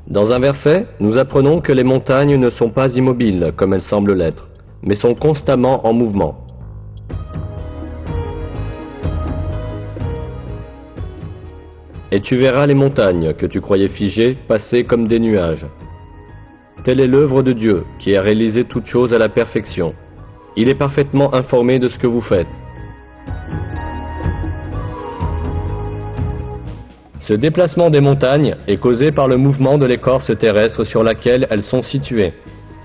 Dans un verset, nous apprenons que les montagnes ne sont pas immobiles comme elles semblent l'être, mais sont constamment en mouvement. Et tu verras les montagnes que tu croyais figées passer comme des nuages. Telle est l'œuvre de Dieu qui a réalisé toutes choses à la perfection. Il est parfaitement informé de ce que vous faites. Ce déplacement des montagnes est causé par le mouvement de l'écorce terrestre sur laquelle elles sont situées.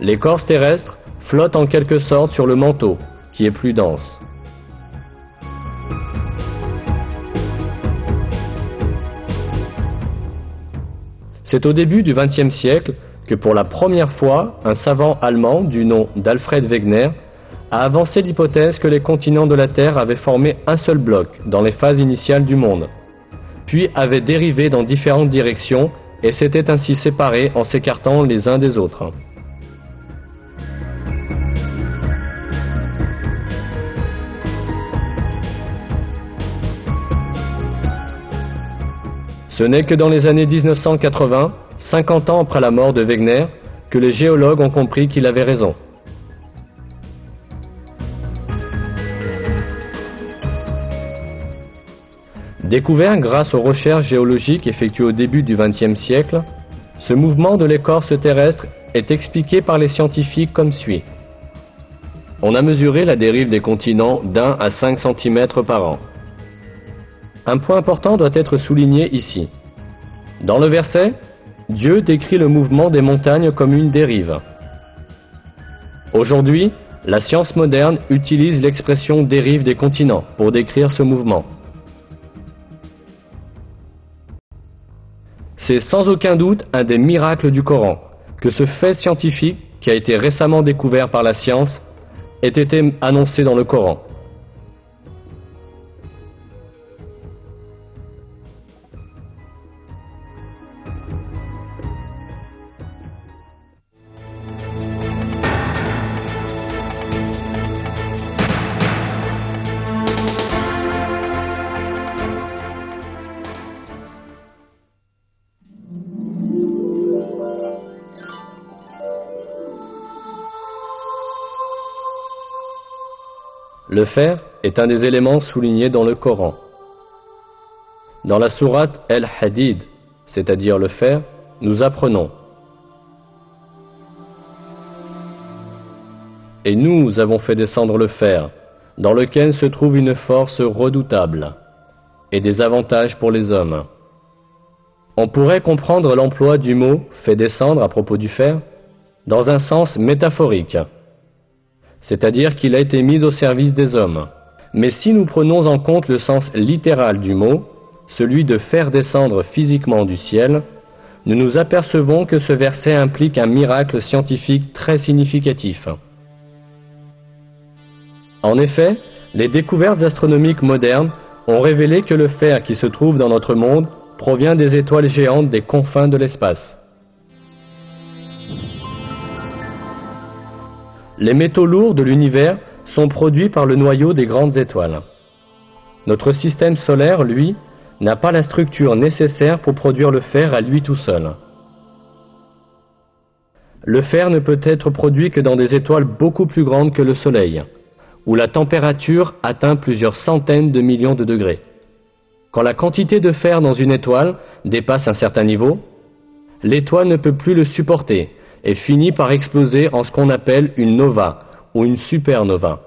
L'écorce terrestre flotte en quelque sorte sur le manteau, qui est plus dense. C'est au début du XXe siècle que pour la première fois, un savant allemand du nom d'Alfred Wegener a avancé l'hypothèse que les continents de la Terre avaient formé un seul bloc dans les phases initiales du monde, puis avaient dérivé dans différentes directions et s'étaient ainsi séparés en s'écartant les uns des autres. Ce n'est que dans les années 1980, 50 ans après la mort de Wegener, que les géologues ont compris qu'il avait raison. Découvert grâce aux recherches géologiques effectuées au début du XXe siècle, ce mouvement de l'écorce terrestre est expliqué par les scientifiques comme suit. On a mesuré la dérive des continents d'1 à 5 cm par an. Un point important doit être souligné ici. Dans le verset, Dieu décrit le mouvement des montagnes comme une dérive. Aujourd'hui, la science moderne utilise l'expression dérive des continents pour décrire ce mouvement. C'est sans aucun doute un des miracles du Coran que ce fait scientifique, qui a été récemment découvert par la science, ait été annoncé dans le Coran. Le fer est un des éléments soulignés dans le Coran. Dans la sourate El-Hadid, c'est-à-dire le fer, nous apprenons: Et nous avons fait descendre le fer, dans lequel se trouve une force redoutable, et des avantages pour les hommes. On pourrait comprendre l'emploi du mot « fait descendre » à propos du fer dans un sens métaphorique, c'est-à-dire qu'il a été mis au service des hommes. Mais si nous prenons en compte le sens littéral du mot, celui de faire descendre physiquement du ciel, nous nous apercevons que ce verset implique un miracle scientifique très significatif. En effet, les découvertes astronomiques modernes ont révélé que le fer qui se trouve dans notre monde provient des étoiles géantes des confins de l'espace. Les métaux lourds de l'univers sont produits par le noyau des grandes étoiles. Notre système solaire, lui, n'a pas la structure nécessaire pour produire le fer à lui tout seul. Le fer ne peut être produit que dans des étoiles beaucoup plus grandes que le Soleil, où la température atteint plusieurs centaines de millions de degrés. Quand la quantité de fer dans une étoile dépasse un certain niveau, l'étoile ne peut plus le supporter et finit par exploser en ce qu'on appelle une nova ou une supernova.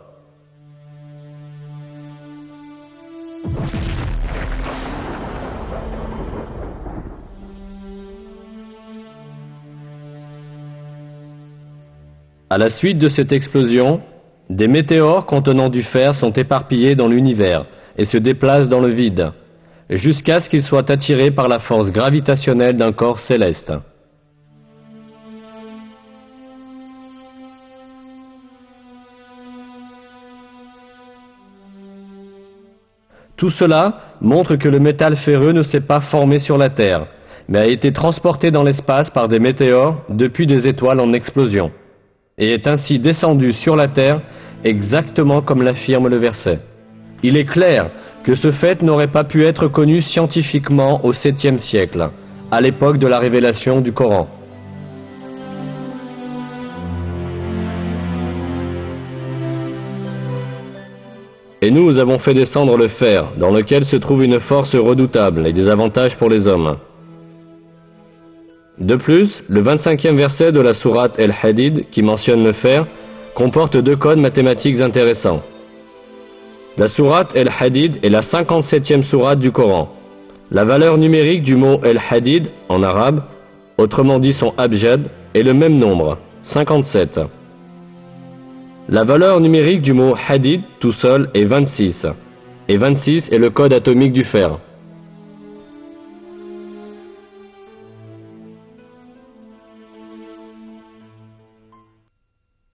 À la suite de cette explosion, des météores contenant du fer sont éparpillés dans l'univers et se déplacent dans le vide, jusqu'à ce qu'ils soient attirés par la force gravitationnelle d'un corps céleste. Tout cela montre que le métal ferreux ne s'est pas formé sur la Terre, mais a été transporté dans l'espace par des météores depuis des étoiles en explosion, et est ainsi descendu sur la Terre exactement comme l'affirme le verset. Il est clair que ce fait n'aurait pas pu être connu scientifiquement au 7e siècle, à l'époque de la révélation du Coran. Et nous avons fait descendre le fer, dans lequel se trouve une force redoutable et des avantages pour les hommes. De plus, le 25e verset de la sourate El-Hadid, qui mentionne le fer, comporte deux codes mathématiques intéressants. La sourate El-Hadid est la 57e sourate du Coran. La valeur numérique du mot El-Hadid, en arabe, autrement dit son abjad, est le même nombre, 57. La valeur numérique du mot Hadid tout seul est 26, et 26 est le code atomique du fer.